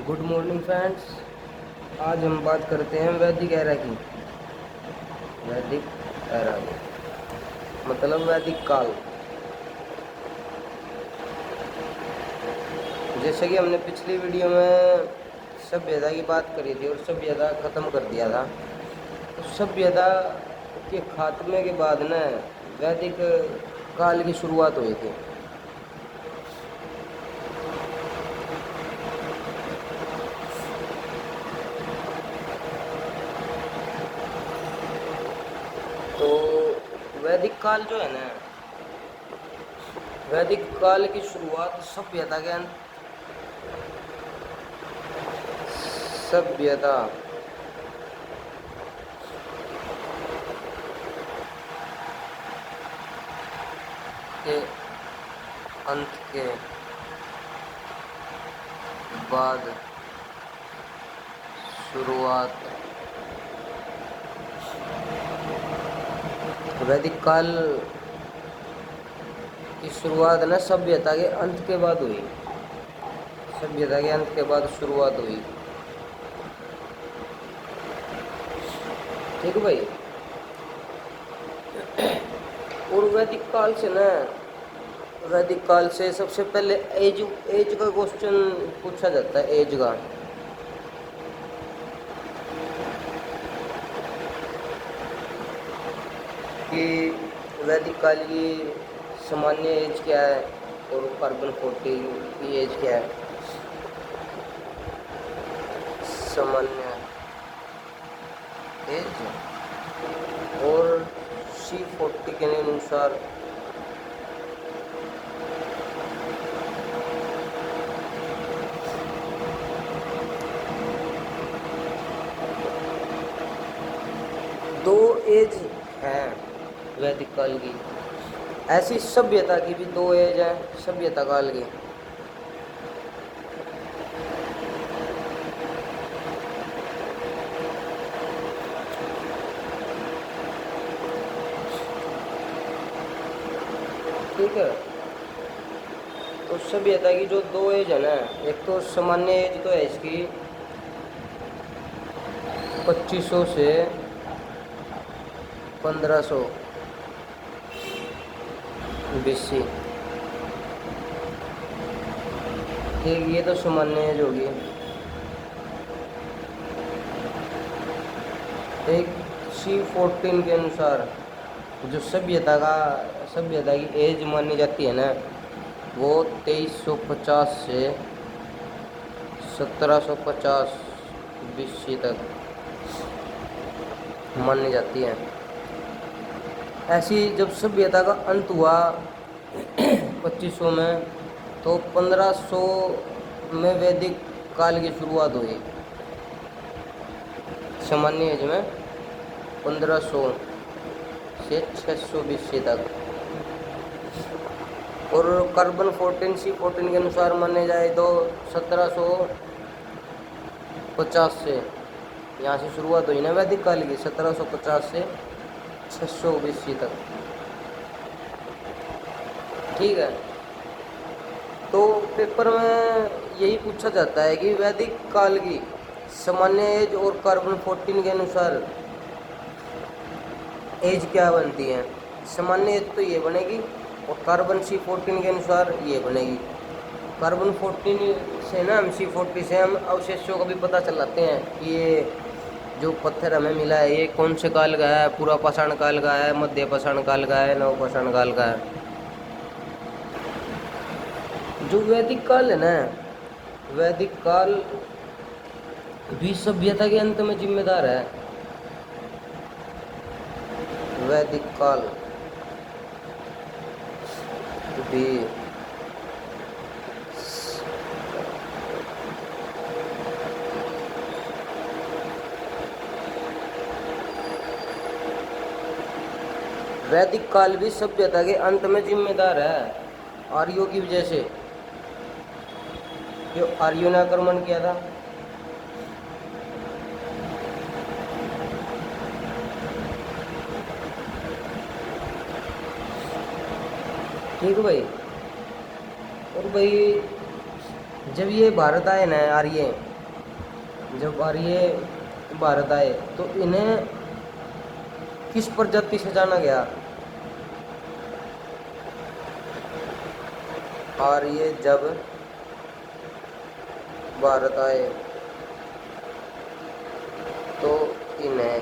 Good morning friends. आज हम बात करते हैं वैदिक एरा की। वैदिक एरा मतलब वैदिक काल। जैसे कि हमने पिछली वीडियो में सभ्यता की बात करी थी और सभ्यता ख़त्म कर दिया था। तो सभ्यता के खात्मे के बाद न वैदिक काल की शुरुआत हुई थी। तो वैदिक काल जो है ना, वैदिक काल की शुरुआत सभ्यता के सभ्यता के अंत के बाद शुरुआत। वैदिक काल की शुरुआत ना सभ्यता के अंत के बाद हुई। सभ्यता के अंत के बाद शुरुआत हुई। ठीक है भाई। और वैदिक काल से ना, वैदिक काल से सबसे पहले एज एज का क्वेश्चन पूछा जाता है। एज का कि वैदिक काल की सामान्य एज क्या है और कार्बन 40 की एज क्या है। सामान्य एज और C40 के अनुसार दो एज हैं वैदिक काल की। ऐसी सभ्यता की भी दो एज है सभ्यता काल की। ठीक है। तो सभ्यता की जो दो एज है ना, एक तो सामान्य एज तो है इसकी 2500 से 1500 BC। ठीक, ये तो सामान्य एज होगी। एक C14 के अनुसार जो सभ्यता की एज मानी जाती है ना, वो 2350 से 1750 BC तक मानी जाती है। ऐसी जब सभ्यता का अंत हुआ 2500 में, तो 1500 में वैदिक काल की शुरुआत हुई। सामान्य एज में 1500 से 600 BC तक। और कार्बन 14 C14 के अनुसार माने जाए तो 1750 से यहाँ से शुरुआत हुई ना वैदिक काल की, 1750 से 600 BC तक। ठीक है। तो पेपर में यही पूछा जाता है कि वैदिक काल की सामान्य एज और कार्बन 14 के अनुसार एज क्या बनती है। सामान्य एज तो ये बनेगी और कार्बन C14 के अनुसार ये बनेगी। कार्बन 14 से ना हम C40 से हम अवशेषों का भी पता चलाते हैं कि ये जो पत्थर हमें मिला है ये कौन से काल का है। पूरा पाषाण काल का है, मध्य पाषाण काल का है, नव पाषाण काल का है। जो वैदिक काल है ना, वैदिक काल भी सभ्यता के अंत में जिम्मेदार है। वैदिक काल भी वैदिक काल भी सभ्यता के अंत में जिम्मेदार है। आर्यों की वजह से, जो आर्यों ने आक्रमण किया था। ठीक है भाई। और भाई जब ये भारत आए ना आर्य, जब आर्य भारत आए तो इन्हें किस प्रजाति से जाना गया? आर्य जब भारत आए तो इन्हें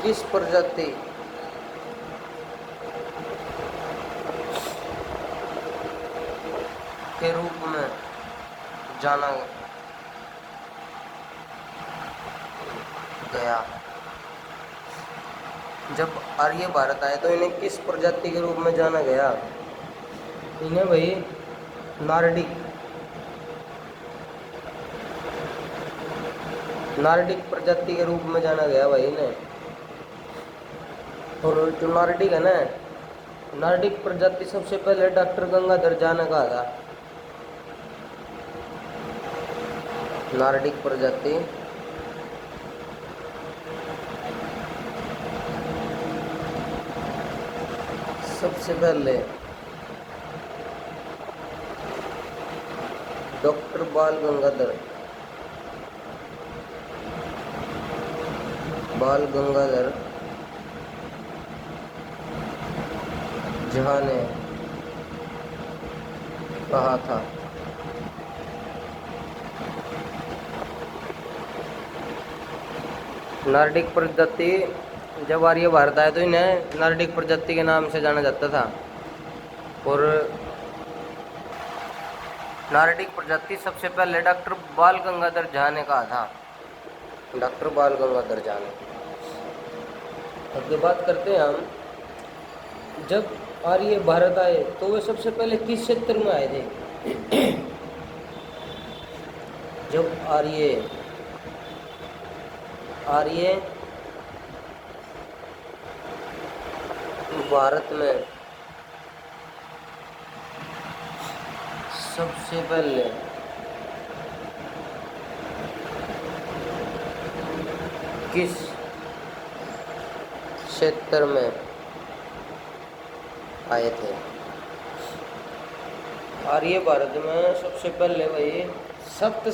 किस प्रजाति के रूप में जाना गया? जब आर्य भारत आए तो इन्हें किस प्रजाति के रूप में जाना गया? इन्हें भाई नार्डिक प्रजाति के रूप में जाना गया भाई इन्हें। और जो नार्डिक है ना, नार्डिक प्रजाति सबसे पहले डॉक्टर गंगाधर झा ने कहा था। नार्डिक प्रजाति सबसे पहले डॉक्टर बाल गंगाधर झा ने कहा था। नार्डिक प्रजाति जब आर्य भारत आए तो इन्हें नार्डिक प्रजाति के नाम से जाना जाता था। और नार्डिक प्रजाति सबसे पहले डॉक्टर बाल गंगाधर झा ने कहा था। डॉक्टर बाल गंगाधर झा ने। अब बात करते हैं हम, जब आर्य भारत आए तो वे सबसे पहले किस क्षेत्र में आए थे? जब आर्य भारत में सबसे पहले किस क्षेत्र में आए थे? आर्य भारत में सबसे पहले वही सप्त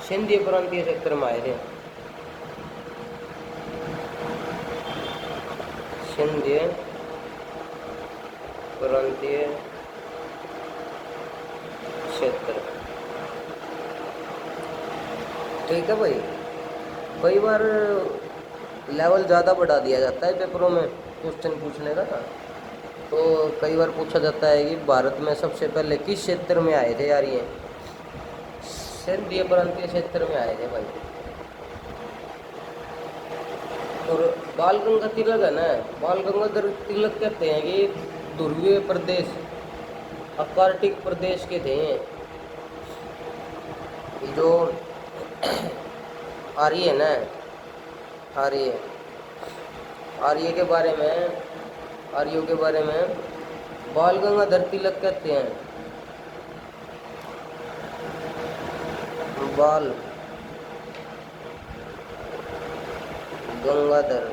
सिंधीय प्रांतीय क्षेत्र में आए थे। सिंधीय प्रांतीय क्षेत्र। ठीक है भाई, कई बार लेवल ज़्यादा बढ़ा दिया जाता है पेपरों में क्वेश्चन पूछने का ना, तो कई बार पूछा जाता है कि भारत में सबसे पहले किस क्षेत्र में आए थे? यार ये सिंधीय प्रांतीय क्षेत्र में आए थे भाई। और बाल गंगा तिलक है ना, बाल गंगाधर तिलक कहते हैं कि ध्रुवीय प्रदेश आर्कटिक प्रदेश के थे। जो आर्य है ना, आर्यों के बारे में बाल गंगाधर तिलक कहते हैं। बाल गंगाधर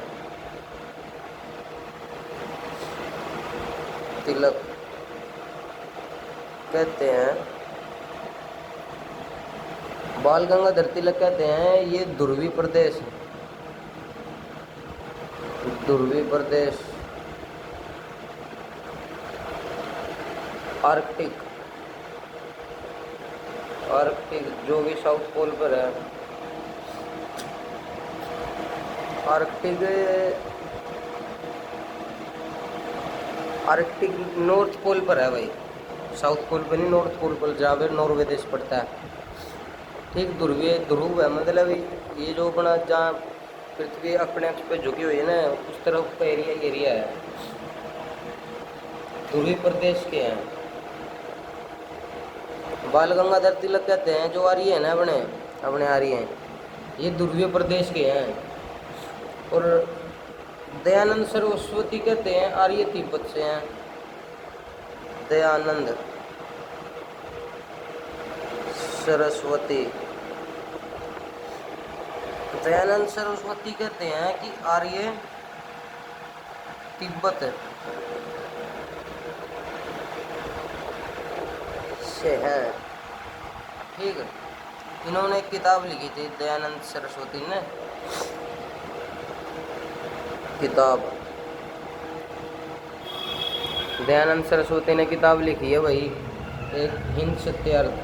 तिलक कहते हैं, बाल गंगाधर तिलक कहते हैं ये ध्रुवीय प्रदेश आर्कटिक जो भी साउथ पोल पर है, आर्कटिक नॉर्थ पोल पर है भाई, साउथ पोल पर नहीं, नॉर्थ पोल पर जहाँ पे नॉर्वे देश पड़ता है। ठीक, ध्रुव है, मतलब ये जो अपना जहाँ पृथ्वी अपने अक्ष पे झुकी हुई है ना, उस तरफ का एरिया है, ध्रुवीय प्रदेश के हैं। बाल गंगाधर तिलक कहते हैं जो आर्य है ना, अपने आर्य हैं, ये ध्रुवीय प्रदेश के हैं। और दयानंद सरस्वती कहते हैं आर्य तिब्बत से हैं। दयानंद सरस्वती कहते हैं कि आर्य तिब्बत से हैं। ठीक है, इन्होंने एक किताब लिखी थी दयानंद सरस्वती ने, किताब दयानंद सरस्वती ने किताब लिखी है भाई, एक हिंद सत्यार्थ,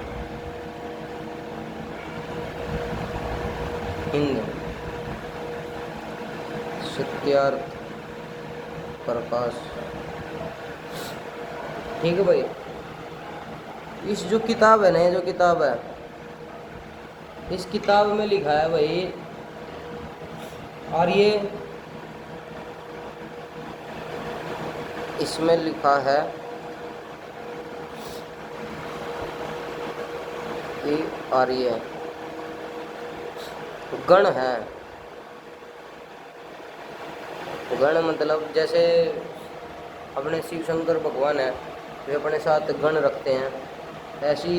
हिंद सत्यार्थ प्रकाश। ठीक है भाई, इस जो किताब है ना, ये जो किताब है, इस किताब में लिखा है भाई, और ये इसमें लिखा है कि आर्य गण है। गण मतलब जैसे अपने शिव शंकर भगवान है, वे अपने साथ गण रखते हैं, ऐसी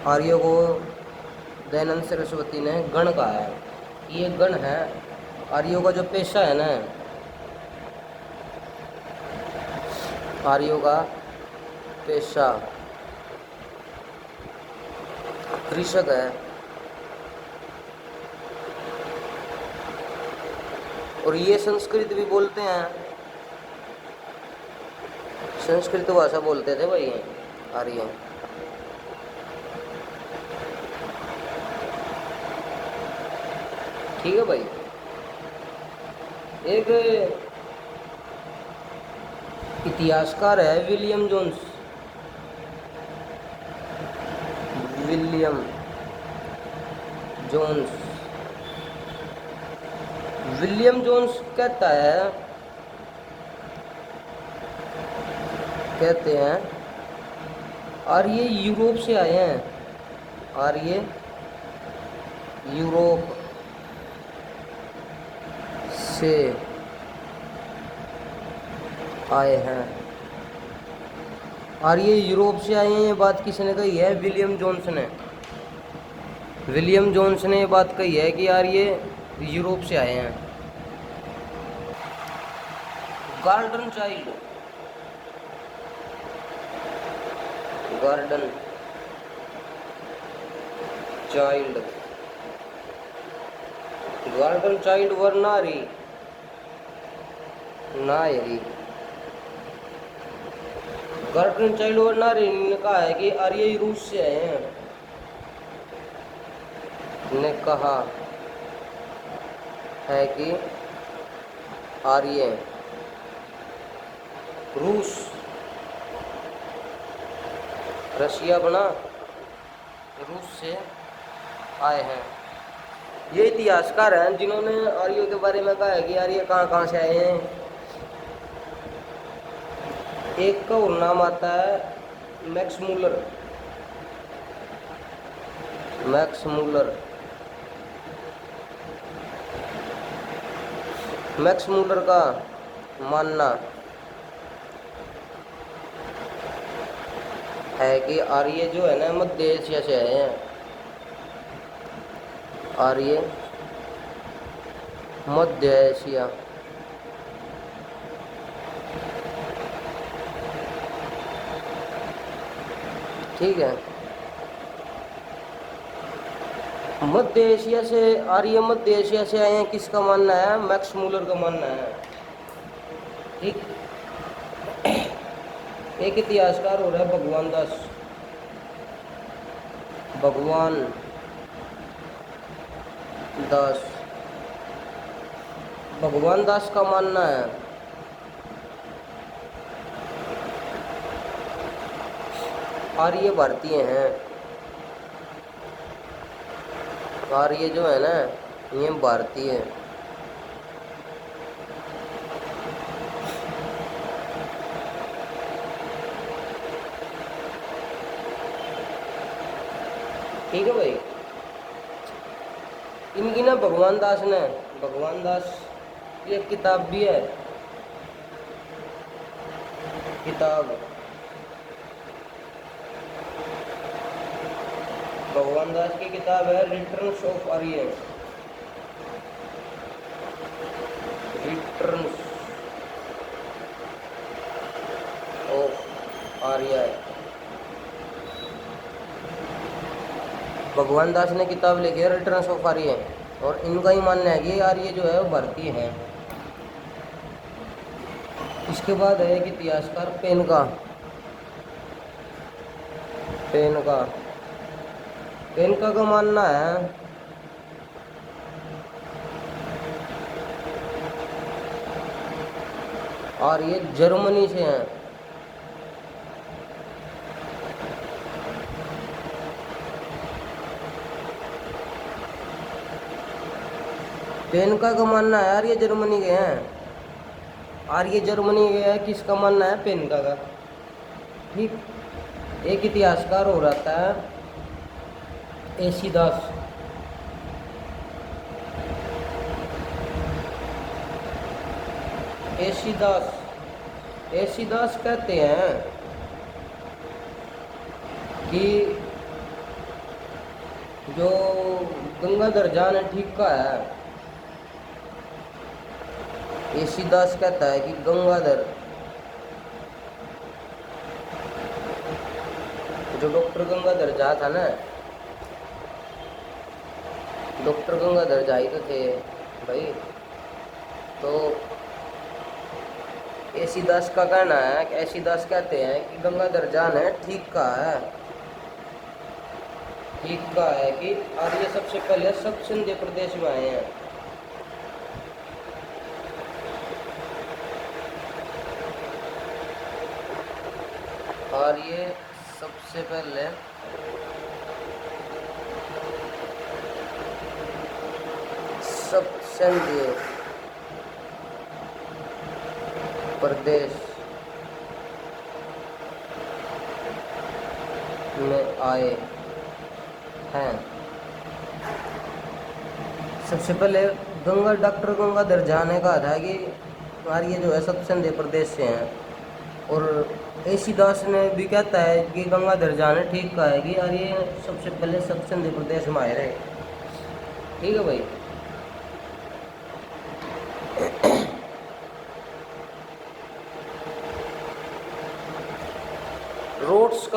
आर्यों को दयानंद सरस्वती ने गण कहा है। ये गण है, आर्यों का जो पेशा है ना, आर्यों का पेशा कृषक है, और ये संस्कृत भी बोलते हैं, संस्कृत भाषा बोलते थे भाई ये आर्य। ठीक है भाई, एक इतिहासकार है William Jones, William Jones, William Jones कहता है, कहते हैं आर्य यूरोप से आए हैं, आर्य यूरोप से आए हैं, आर्य यूरोप से आए हैं। ये बात किसने कही है? विलियम जोन्स ने। विलियम जोन्स ने ये बात कही है कि आर्य यूरोप से आए हैं। Garden child, garden child, garden child वर नारी, नायरी, गार्डन चाइल्ड वर नारी ने कहा है कि आर्य रूस से आए हैं, ने कहा है कि आर्य रूस, रशिया बना, रूस से आए हैं। ये इतिहासकार हैं जिन्होंने आर्यों के बारे में कहा है कि आर्य कहाँ कहाँ से आए हैं। एक का और नाम आता है Max Muller, Max Muller, Max Muller का मानना है कि आर्य जो है ना मध्य एशिया से आए हैं, आर्य मध्य एशिया। ठीक है, मध्य एशिया से, आर्य मध्य एशिया से आए हैं, किसका मानना है? मैक्स मूलर का मानना है। ठीक, एक इतिहासकार हो रहा है भगवान दास, भगवान दास, भगवान दास का मानना है आर्य भारतीय हैं, आर्य जो है ना ये भारतीय है। ठीक है भाई, इनकी ना भगवान दास ने, भगवान दास की एक किताब भी है, किताब भगवान दास की किताब है returns of Arya, returns of Arya. Bhagwan Das ने किताब लिखी है रिटर्न्स ऑफ आर्य, और इनका ही मानना है कि आर्य जो है वो भारतीय है। इसके बाद है एक इतिहासकार पेनका। पेनका का मानना है आर्य जर्मनी से हैं। पेनका का मानना है आर्य जर्मनी के हैं। आर्य जर्मनी के है, किसका मानना है? पेनका का। ठीक। एक इतिहासकार हो रहता है एसी दास। एसी दास कहते हैं कि जो गंगाधर जान है ठीक का है। एसी दास कहता है कि गंगाधर, जो डॉक्टर गंगाधर झा था ना, डॉक्टर गंगाधर झा ही तो थे भाई। तो एसी दास का कहना है, एसी दास कहते हैं कि गंगाधर जान है ठीक का है कि आर्य सबसे पहले सब सिंध प्रदेश में आए हैं। आर्य सबसे पहले सब सिंध प्रदेश में आए हैं। सबसे पहले डॉक्टर गंगाधर झा ने कहा था कि आर्य जो है सब सिंध प्रदेश से हैं, और एसी दास ने भी कहता है कि गंगाधर झा ने ठीक कहा है कि आर्य सबसे पहले सब सिंध प्रदेश में आए रहे। ठीक है भाई। रोड्स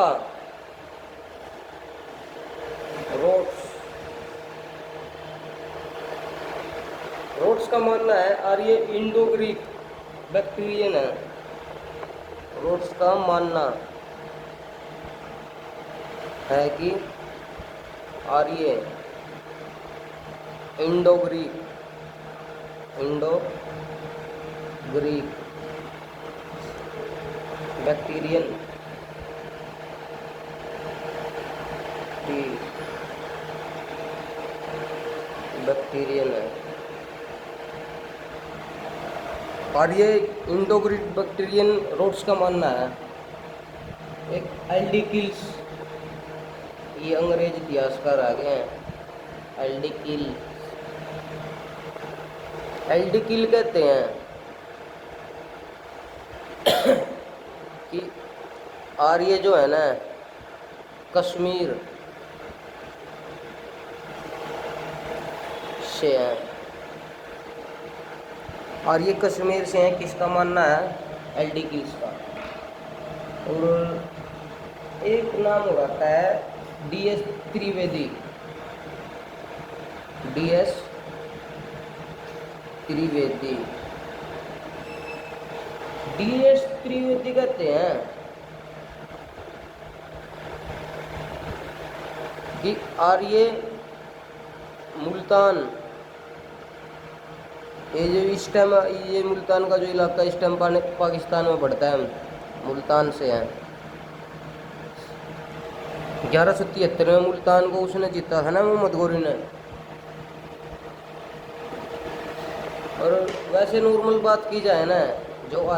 का मानना है आर्य इंडो ग्रीक बैक्टीरियन है। रोड्स का मानना है कि आर्य इंडो ग्रीक बैक्टीरियन है। और ये इंडो ग्रीक बैक्टीरियन रोड्स का मानना है। एक एलडी किल्स, ये अंग्रेज इतिहासकार आ गए हैं। एलडी किल कहते हैं कि आर्य जो है ना कश्मीर से हैं, और ये कश्मीर से हैं। किसका मानना है? एलडी किल्स का। और एक नाम हो रहा है डीएस त्रिवेदी। डीएस त्रिवेदी कहते हैं कि आर्य मुल्तान, ये जो इस टाइम ये मुल्तान का जो इलाका इस टाइम पाकिस्तान में पड़ता है, मुल्तान से है। 1173 में मुल्तान को उसने जीता था ना मोहम्मद गौरी ने। और वैसे नॉर्मल बात की जाए ना, जो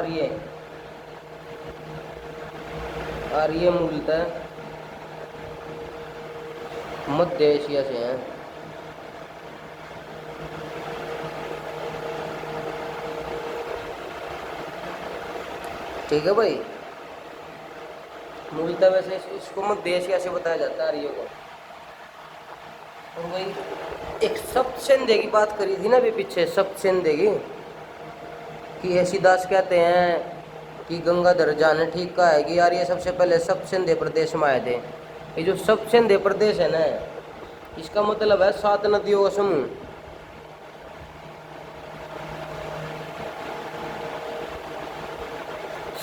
आर्य मूलतः मध्य एशिया से हैं। ठीक है भाई। मूलतः वैसे इसको मध्य एशिया से बताया जाता है आर्यों को। और वही एक सप्त सिंधे की बात करी थी ना अभी पीछे, सप्त सिंधे की, कि एसी दास कहते हैं कि गंगाधर झा ने ठीक कहा है कि आर्य सबसे पहले सप्त सिंधे प्रदेश में आए थे। ये जो सप्त सिंधे प्रदेश है ना, इसका मतलब है 7 नदियों का समूह।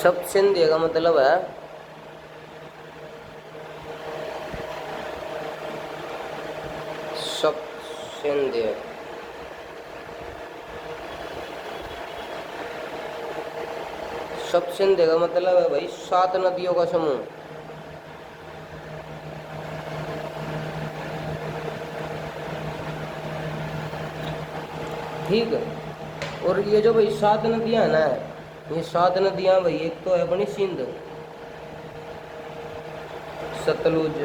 सप्त सिंधु का मतलब है सप्त सिंधु। सप्त सिंधु का मतलब है भाई 7 नदियों का समूह। ठीक है। और ये जो भाई 7 नदियां है ना, ये 7 नदियां भाई, एक तो है अपनी सिंध, सतलुज,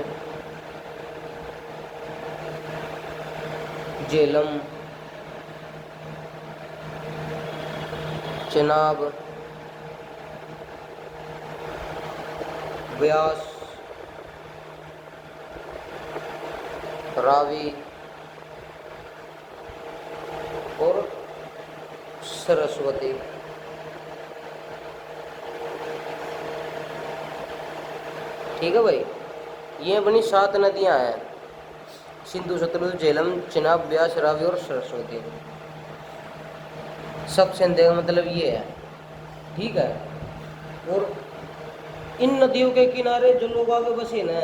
झेलम, चेनाब, ब्यास, रावी और सरस्वती। ठीक है भाई, ये अपनी 7 नदियां हैं, सिंधु, सतलुज, झेलम, चेनाब, ब्यास, रावी और सरस्वती। सब सिंधु का मतलब ये है। ठीक है। और इन नदियों के किनारे जो लोग आगे बसे ना,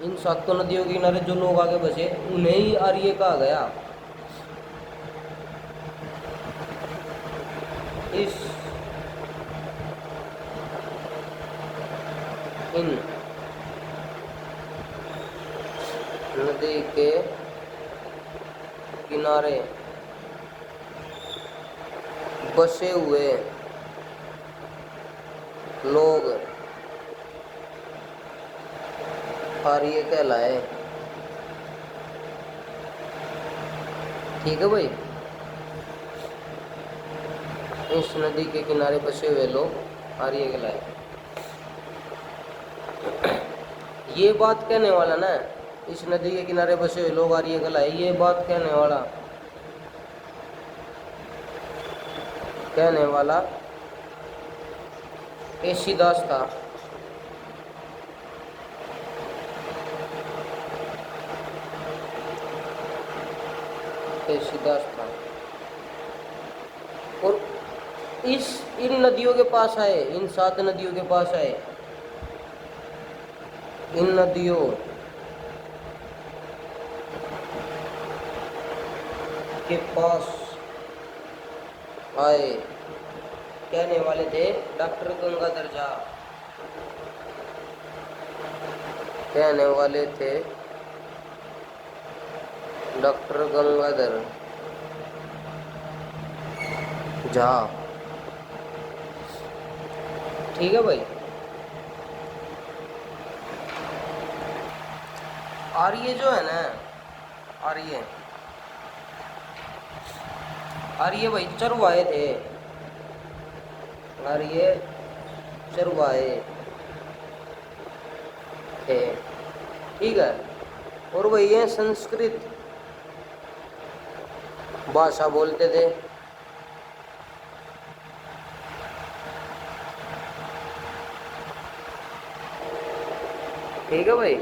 इन 7 नदियों के किनारे जो लोग आगे बसे, उन्हें ही आर्य कहा गया। इस इन नदी के किनारे बसे हुए लोग आर्य कहलाए। ठीक है भाई, इस नदी के किनारे बसे हुए लोग आर्य कहलाए। ये बात कहने वाला ना, इस नदी के किनारे बसे हुए लोग आर्य कहलाए, ये बात कहने वाला तुलसीदास था। तुलसीदास था। और इन नदियों के पास आए, इन 7 नदियों के पास आए, इन नदियों के पास आए कहने वाले थे डॉक्टर गंगाधर झा। कहने वाले थे डॉक्टर गंगाधर झा। ठीक है भाई, आर्य जो है ना, आर्य भाई चरवाहे थे, आर्य चरवाहे थे। ठीक है। और भाई ये संस्कृत भाषा बोलते थे। ठीक है भाई,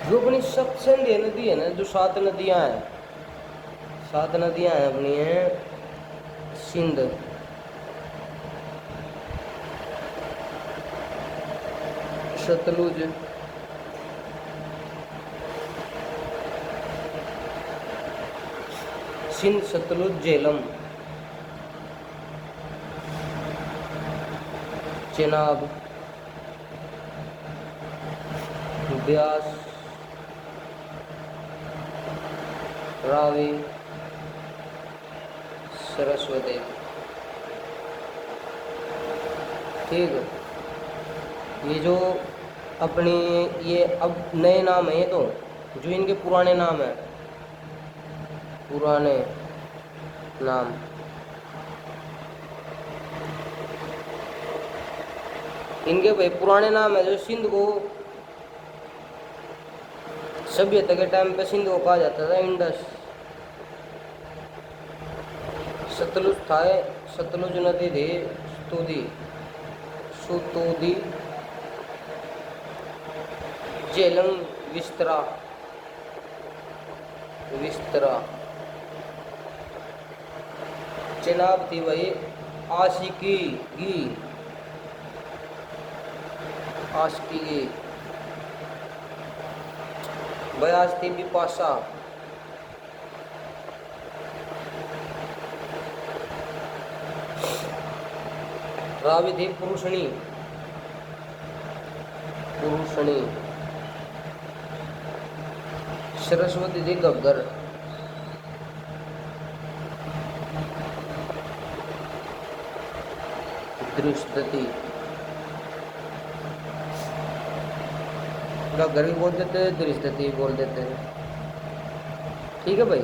जो अपनी सबसे नदी है ना, जो 7 नदियां हैं, 7 नदियां हैं अपनी हैं, सिंध, सतलुज, सिंध, सतलुज, झेलम, चेनाब, ब्यास, रावी, सरस्वती। ठीक है। ये जो अपनी, ये अब नए नाम है, ये तो जो इनके पुराने नाम है, पुराने नाम, इनके भाई पुराने नाम है, जो सिंध को सभ्यता के टाइम पे सिंध को कहा जाता था इंडस। सतलुज था, सतलुज नदी थी सुतोदी, झेलम विस्तरा, बिस्तरा। चिनाब थी भाई आशिकी गी, आशिकी गी। बयास थी बिपाशा। रावी थी पुरुषणी, पुरुषणी। सरस्वती थी गग्गर। दृष्टि, गग्गर भी बोल देते हैं, दृष्टि भी बोल देते हैं। ठीक है भाई।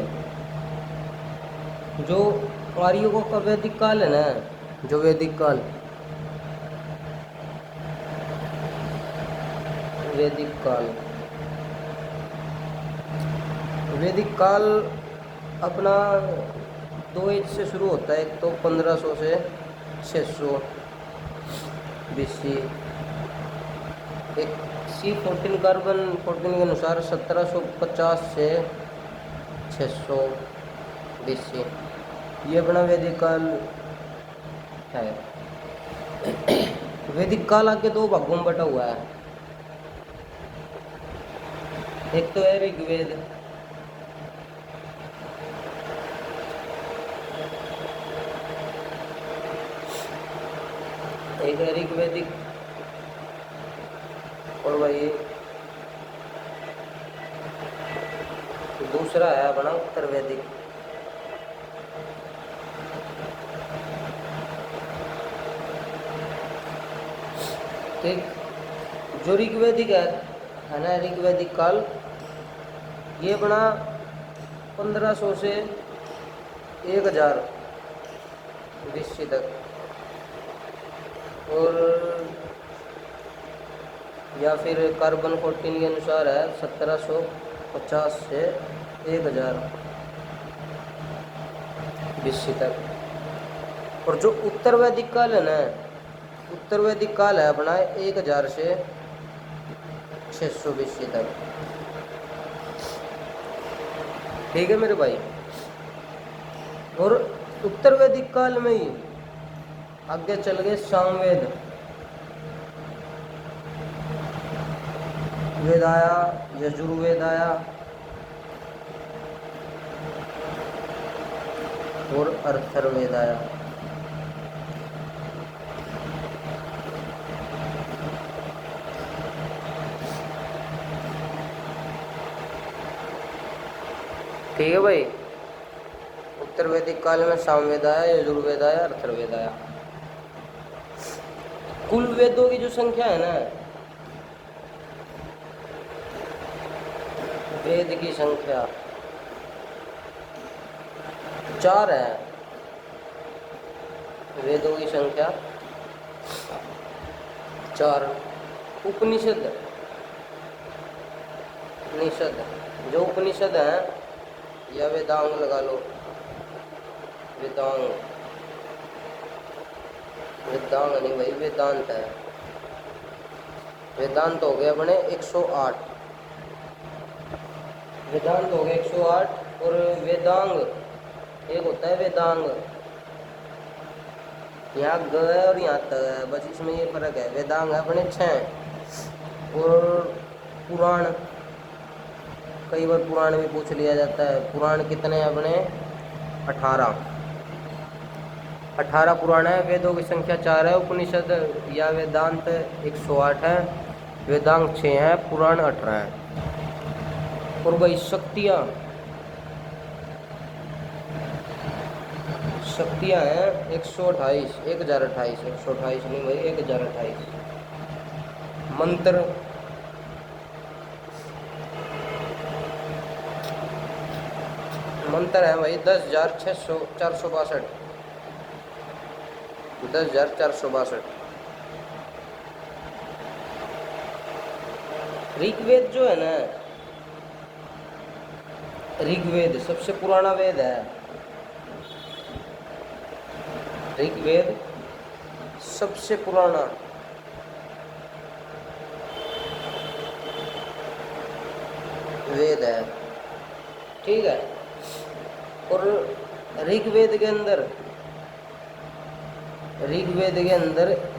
जो आर्यों का वैदिक काल है ना, जो वैदिक काल, वैदिक काल, वैदिक काल अपना दो एज से शुरू होता है। एक तो 1500 से 600 BC। एक C14 कार्बन 14 के अनुसार 1750 से 600 BC। ये अपना वैदिक काल है। वैदिक काल आगे दो भागों में बटा हुआ है। एक तो है ऋग्वेद, एक है ऋग्वेदिक, और भाई दूसरा है अपना उत्तर वैदिक। ठीक, जो ऋग्वेदिक है ना, ऋग्वेदिक काल, ये अपना 1500 से 1000 BC तक, और या फिर कार्बन 14 के अनुसार है 1750 से 1000 BC तक। और जो उत्तर वैदिक काल है ना, उत्तर वैदिक काल है अपना 1000 से 600 BC तक। ठीक है मेरे भाई। और उत्तर वैदिक काल में ही आगे चल गए सामवेद, वेद आया, यजुर्वेद आया, और अथर्ववेद आया। ठीक है भाई। उत्तर वैदिक काल में सामवेद आया, यजुर्वेद आया, अथर्ववेद आया। कुल वेदों की जो संख्या है ना, वेद की संख्या 4 है। वेदों की संख्या 4। उपनिषद, उपनिषद, जो उपनिषद है, या वेदांग लगा लो, वेदांग, वेदांग नहीं भाई, वेदांत है। वेदांत हो गए अपने 108, वेदांत हो गए 108। और वेदांग एक होता है वेदांग, यहाँ ग है और यहाँ त है, बस इसमें ये फर्क है। वेदांग है अपने 6। और पुराण, कई बार पुराण भी पूछ लिया जाता है। पुराण कितने हैं अपने? 18 पुराण है। वेदों की संख्या 4 है। उपनिषद या वेदांत 108 है, वेदांग 6 है, पुराण 18 है। और भाई शक्तियाँ, शक्तियाँ हैं 128, 1028, 128 नहीं भाई, 1028। मंत्र, मंत्र है भाई 10,462, 10,462। ऋग्वेद जो है ना, ऋग्वेद सबसे पुराना वेद है। ऋग्वेद सबसे पुराना वेद है। ठीक है। और ऋग्वेद के अंदर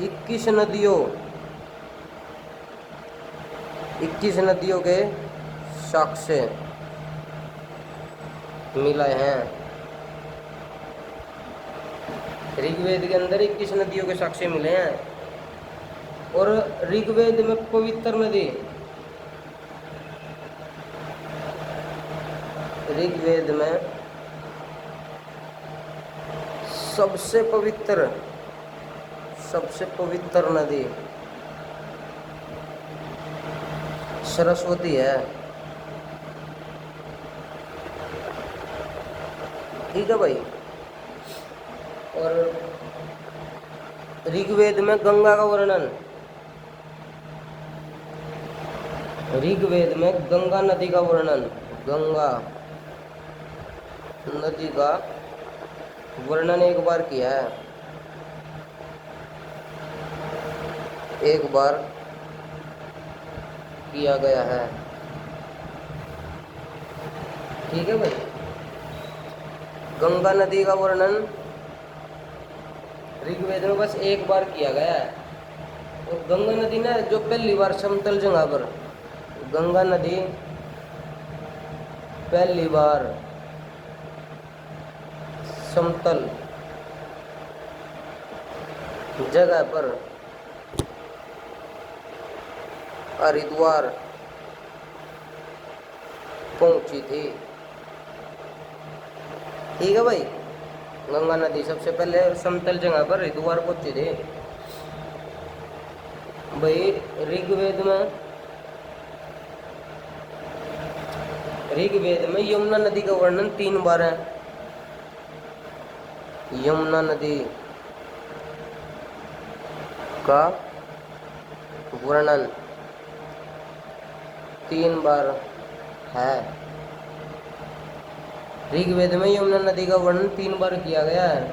21 नदियों के साक्ष्य मिला है। ऋग्वेद के अंदर 21 नदियों के साक्ष्य मिले हैं। और ऋग्वेद में पवित्र नदी, ऋग्वेद में सबसे पवित्र नदी सरस्वती है। ठीक है भाई। और ऋग्वेद में गंगा का वर्णन, ऋग्वेद में गंगा नदी का वर्णन, गंगा नदी का वर्णन एक बार किया है, एक बार किया गया है। ठीक है भाई। गंगा नदी का वर्णन ऋग्वेद में बस एक बार किया गया है। और गंगा नदी ना जो पहली बार समतल जगह पर, गंगा नदी पहली बार समतल जगह पर हरिद्वार पहुंची थी। ठीक है भाई। गंगा नदी सबसे पहले समतल जगह पर हरिद्वार पहुंची थी भाई। ऋग्वेद में यमुना नदी का वर्णन 3 बार है। यमुना नदी का वर्णन 3 बार है। ऋग्वेद में यमुना नदी का वर्णन 3 बार किया गया है।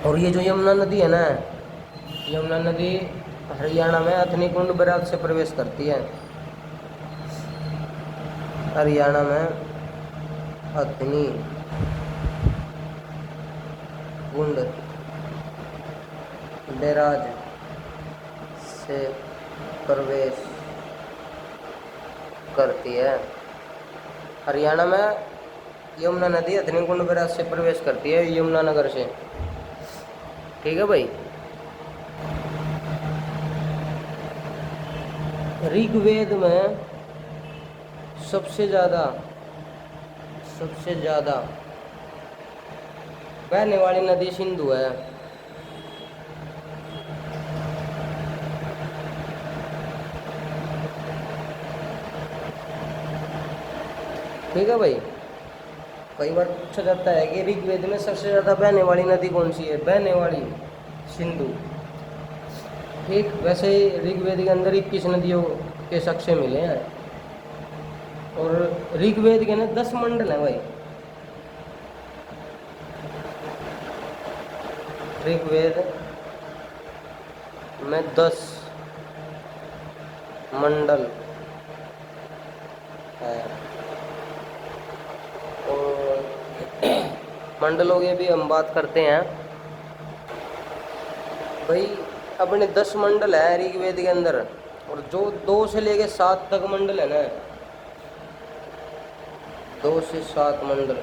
और ये जो यमुना नदी है ना, यमुना नदी हरियाणा में अथनी कुंड बैराज से प्रवेश करती है। हरियाणा में अथनी कुंड बैराज से प्रवेश करती है। हरियाणा में यमुना नदी अथनी कुंड बैराज से प्रवेश करती है, यमुनानगर से। ठीक है भाई। ऋग्वेद में सबसे ज़्यादा बहने वाली नदी सिंधु है। ठीक है भाई। कई बार पूछा जाता है कि ऋग्वेद में सबसे ज़्यादा बहने वाली नदी कौन सी है? बहने वाली सिंधु। ठीक वैसे ही ऋग्वेद के अंदर 21 नदियों के साक्ष्य मिले हैं। और ऋग्वेद के ना 10 मंडल हैं भाई। ऋग्वेद में 10 मंडल है। और मंडलों की भी हम बात करते हैं भाई। अपने 10 मंडल है ऋग्वेद के अंदर। और जो 2 से लेके 7 तक मंडल है ना, 2 से 7 मंडल,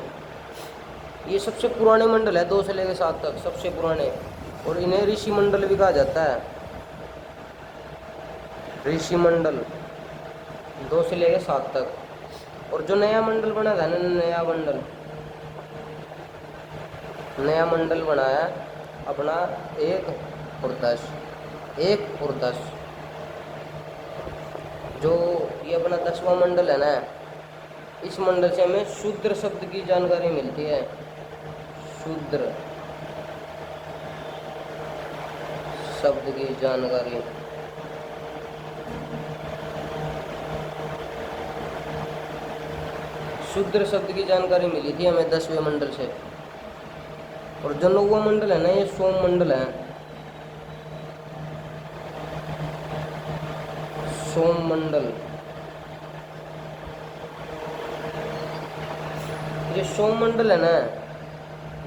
ये सबसे पुराने मंडल है। 2 से लेके 7 तक सबसे पुराने। और इन्हें ऋषि मंडल भी कहा जाता है। ऋषि मंडल 2 से लेके 7 तक। और जो नया मंडल बना था ना, नया मंडल बनाया अपना 1 और 10, जो ये अपना 10वां मंडल है ना, इस मंडल से हमें शूद्र शब्द की जानकारी मिलती है। शूद्र शब्द की जानकारी। शूद्र शब्द की जानकारी मिली थी हमें 10वें मंडल से। और जो 9वां मंडल है ना, ये सोम मंडल है। सोम मंडल सौमंडल है ना,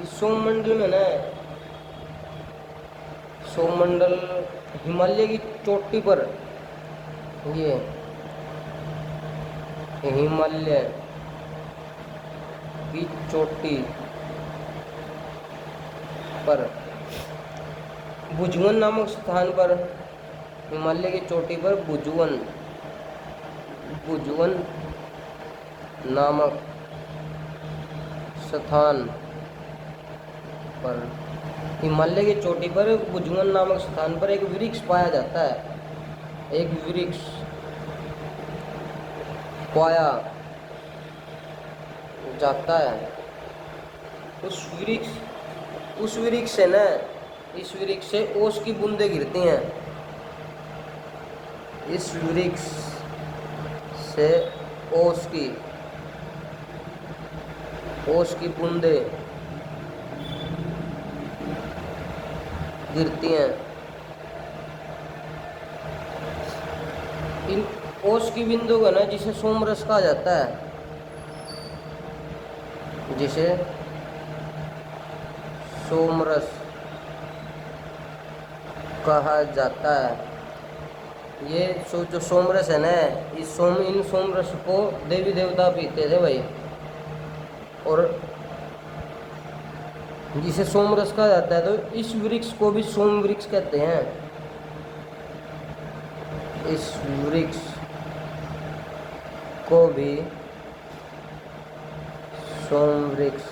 इस सौमंडल में ना, सौमंडल हिमालय की चोटी पर, ये हिमालय की चोटी पर भुजवन नामक स्थान पर, हिमालय की चोटी पर भुजवन नामक स्थान पर, हिमालय की चोटी पर भुजवन नामक स्थान पर एक वृक्ष पाया जाता है, एक वृक्ष पाया जाता है। उस वृक्ष से ना, इस वृक्ष से ओस की बूंदें गिरती हैं, इस वृक्ष से ओस की बूंदें गिरती हैं। इन ओस की बिंदु का ना, जिसे सोमरस कहा जाता है, जिसे सोमरस कहा जाता है। ये जो सोमरस है ना, इन सोमरस को देवी देवता पीते थे भाई, और जिसे सोमरस कहा जाता है, तो इस वृक्ष को भी सोम वृक्ष कहते हैं। इस वृक्ष को भी सोम वृक्ष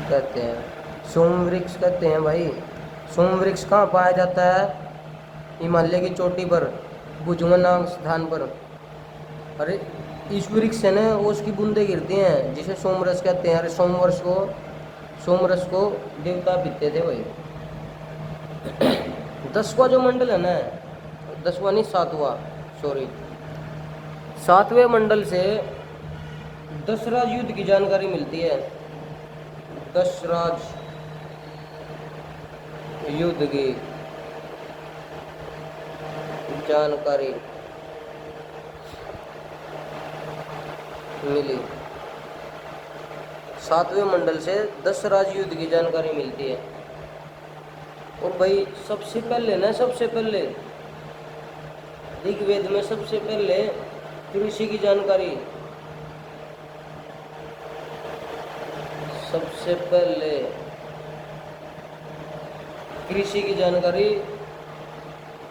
कहते हैं, सोम वृक्ष कहते हैं भाई। सोम वृक्ष कहाँ पाया जाता है? हिमालय की चोटी पर, भुजवन नामक स्थान पर। अरे इस वृक्ष से ना ओस की बूंदें गिरती हैं, जिसे सोमरस कहते हैं। अरे सोमरस को देवता पीते थे भाई। 10वां जो मंडल है ना, 10वां नहीं 7वां, सॉरी, 7वें मंडल से 10 राज युद्ध की जानकारी मिलती है। 10 राज युद्ध की जानकारी मिली। 7वें मंडल से 10 राज युद्ध की जानकारी मिलती है। और भाई सबसे पहले ऋग्वेद में सबसे पहले कृषि की जानकारी, सबसे पहले कृषि की जानकारी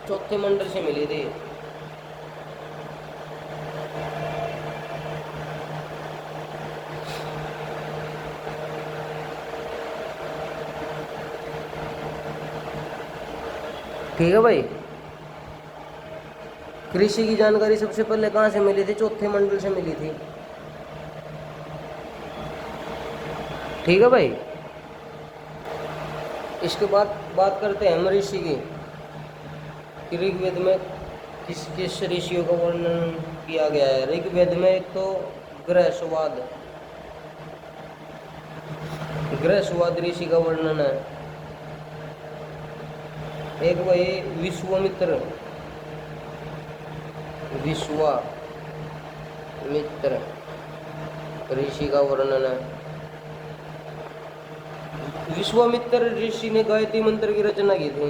4थे मंडल से मिली थी। ठीक है भाई, कृषि की जानकारी सबसे पहले कहाँ से मिली थी? 4थे मंडल से मिली थी। ठीक है भाई, इसके बाद बात करते हैं हम ऋषि की, कि ऋग्वेद में किस किस ऋषियों का वर्णन किया गया है। ऋग्वेद में एक तो गृहस्वाद ऋषि का वर्णन है। एक वही विश्वामित्र ऋषि का वर्णन है। विश्वामित्र ऋषि ने गायत्री मंत्र की रचना की थी।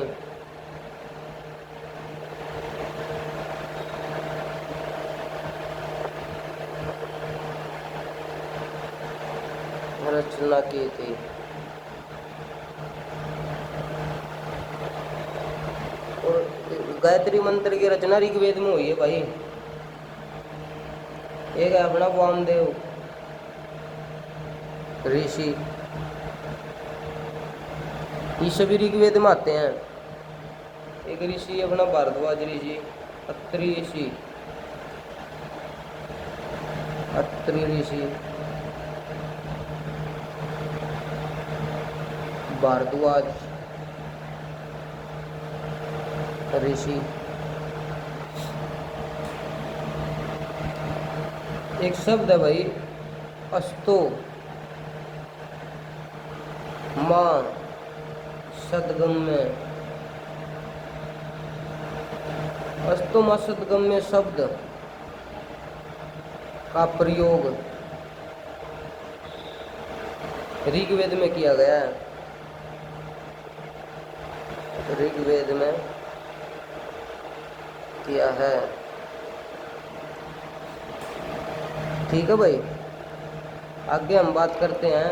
और गायत्री मंत्र की रचना ऋग्वेद में हुई है भाई। एक है अपना वामदेव ऋषि, ये सभी ऋग्वेद में आते हैं। एक ऋषि अपना भारद्वाज ऋषि, अत्रि ऋषि, भारद्वाज ऋषि। एक शब्द है भाई अस्तो मां सदगम्य, अस्तो मां सदगम्य शब्द का प्रयोग ऋग्वेद में किया गया है, ऋग्वेद में किया है। ठीक है भाई, आगे हम बात करते हैं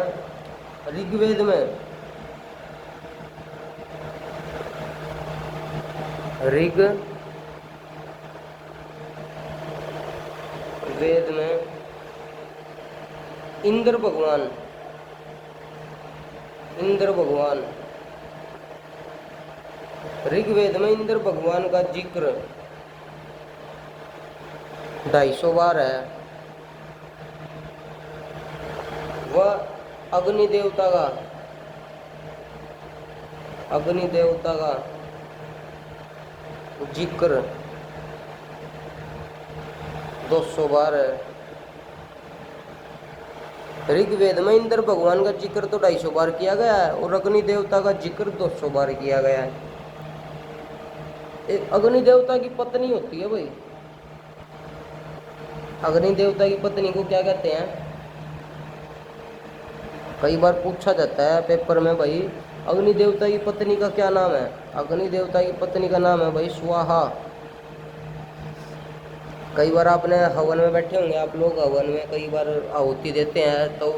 ऋग्वेद में। ऋग्वेद में इंद्र भगवान ऋग्वेद में इंद्र भगवान का जिक्र 250 बार है। वह अग्नि देवता का जिक्र 200 बार है। ऋग्वेद में इंद्र भगवान का जिक्र तो 250 बार किया गया है और अग्नि देवता का जिक्र 200 बार किया गया है। एक अग्नि देवता की पत्नी होती है भाई, अग्नि देवता की पत्नी को क्या कहते हैं? कई बार पूछा जाता है पेपर में, भाई अग्नि देवता की पत्नी का क्या नाम है? अग्नि देवता की पत्नी का नाम है भाई स्वाहा। कई बार आपने हवन में बैठे होंगे आप लोग, हवन में कई बार आहुति देते हैं तो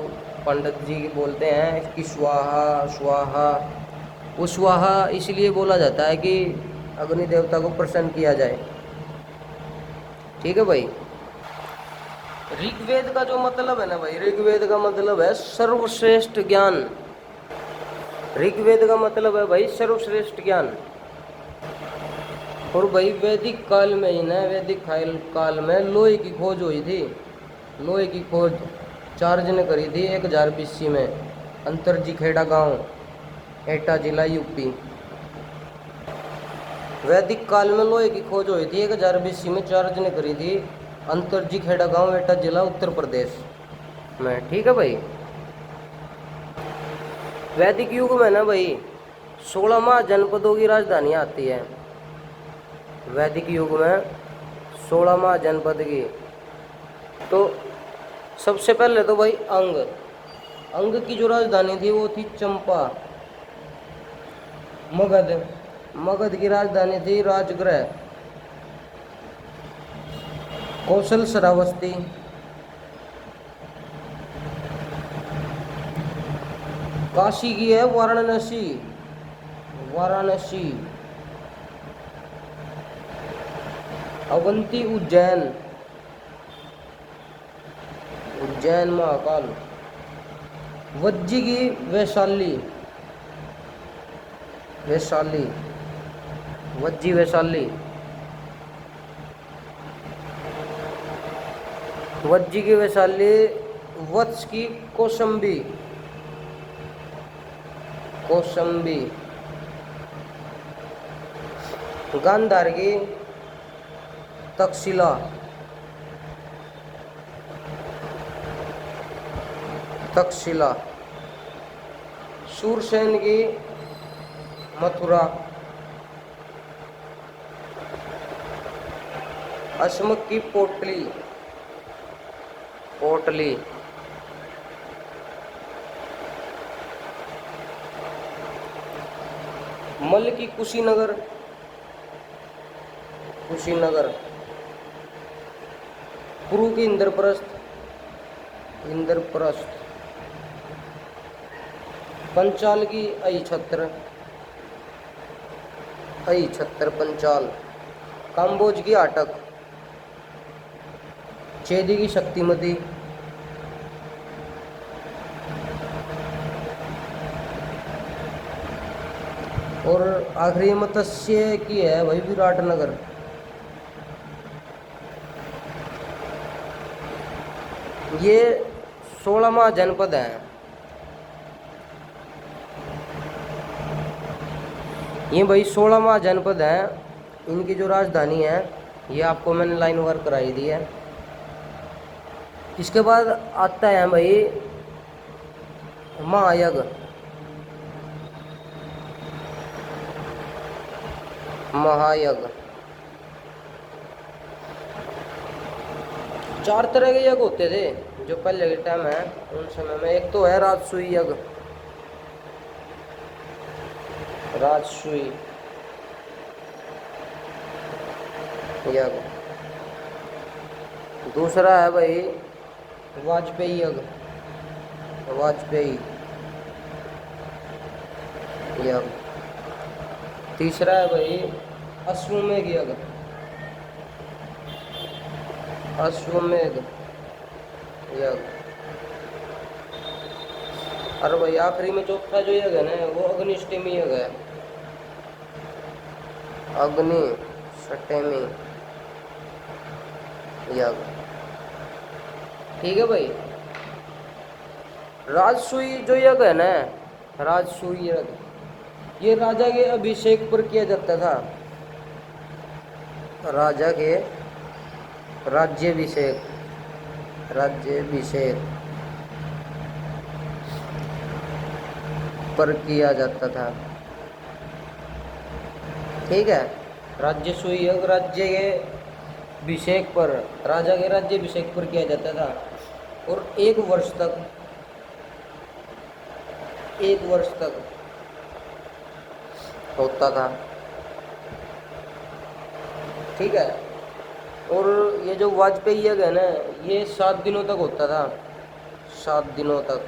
पंडित जी बोलते हैं कि स्वाहा स्वाहा। वो स्वाहा इसलिए बोला जाता है कि अग्नि देवता को प्रसन्न किया जाए। ठीक है भाई। ऋग्वेद का जो मतलब है ना भाई, ऋग्वेद का मतलब है सर्वश्रेष्ठ ज्ञान। ऋग्वेद का मतलब है भाई सर्वश्रेष्ठ ज्ञान। और भाई वैदिक काल में ही ना, वैदिक काल में लोहे की खोज हुई थी। लोहे की खोज चार्ज ने करी थी 1000 BC में, अंतरजी खेड़ा गांव, एटा जिला यूपी। वैदिक काल में लोहे की खोज हुई थी 1000 BC में, चार्ज ने करी थी अंतरजी खेड़ा गांव, एटा जिला, उत्तर प्रदेश में। ठीक है भाई। वैदिक युग में ना भाई 16 महाजनपदों की राजधानी आती है। वैदिक युग में 16 महाजनपद की। तो सबसे पहले तो भाई अंग की जो राजधानी थी वो थी चंपा। मगध की राजधानी थी राजगृह। कौशल श्रावस्ती। काशी की है वाराणसी। अवंती उज्जैन महाकाल। वज्जी की वैशाली। वज्जी की वैशाली। वत्स की कौशंबी। गांधार की तक्षशिला। शूरसेन की मथुरा। अशमक की पोटली। मल की कुशीनगर। पुरु की इंद्रप्रस्थ। पंचाल की अहिछत्र पंचाल। काम्बोज की आटक। चेदी की शक्तिमती। और आखिरी मत्स्य की है भाई विराटनगर। ये 16 महाजनपद हैं। ये भाई 16 महाजनपद हैं। इनकी जो राजधानी है ये आपको मैंने लाइन वर्क कराई दी है। इसके बाद आता है भाई महायज्ञ। चार तरह के यज्ञ होते थे जो पहले के टाइम है उन समय में, एक तो है राजसूय यज्ञ, राजसूय यज्ञ। दूसरा है भाई वाजपेयी यज्ञ, वाजपेयी यज्ञ। तीसरा है भाई अश्वमेध यज्ञ, अश्वमेध यज्ञ। और भाई आखिरी में चौथा जो यज्ञ है ना वो अग्निष्टेमी यज्ञ है, अग्निष्टेमी यज्ञ। ठीक है भाई। राजसूय जो यज्ञ है ना, राजसूय यज्ञ, ये राजा के अभिषेक पर किया जाता था, राजा के राज्याभिषेक, राज्याभिषेक पर किया जाता था। ठीक है, राज्यसूय यज्ञ राज्य के अभिषेक पर, राजा के राज्याभिषेक पर किया जाता था और 1 वर्ष तक, 1 वर्ष तक होता था। ठीक है। और ये जो वाजपेयी यज्ञ है ना ये 7 दिनों तक होता था, 7 दिनों तक।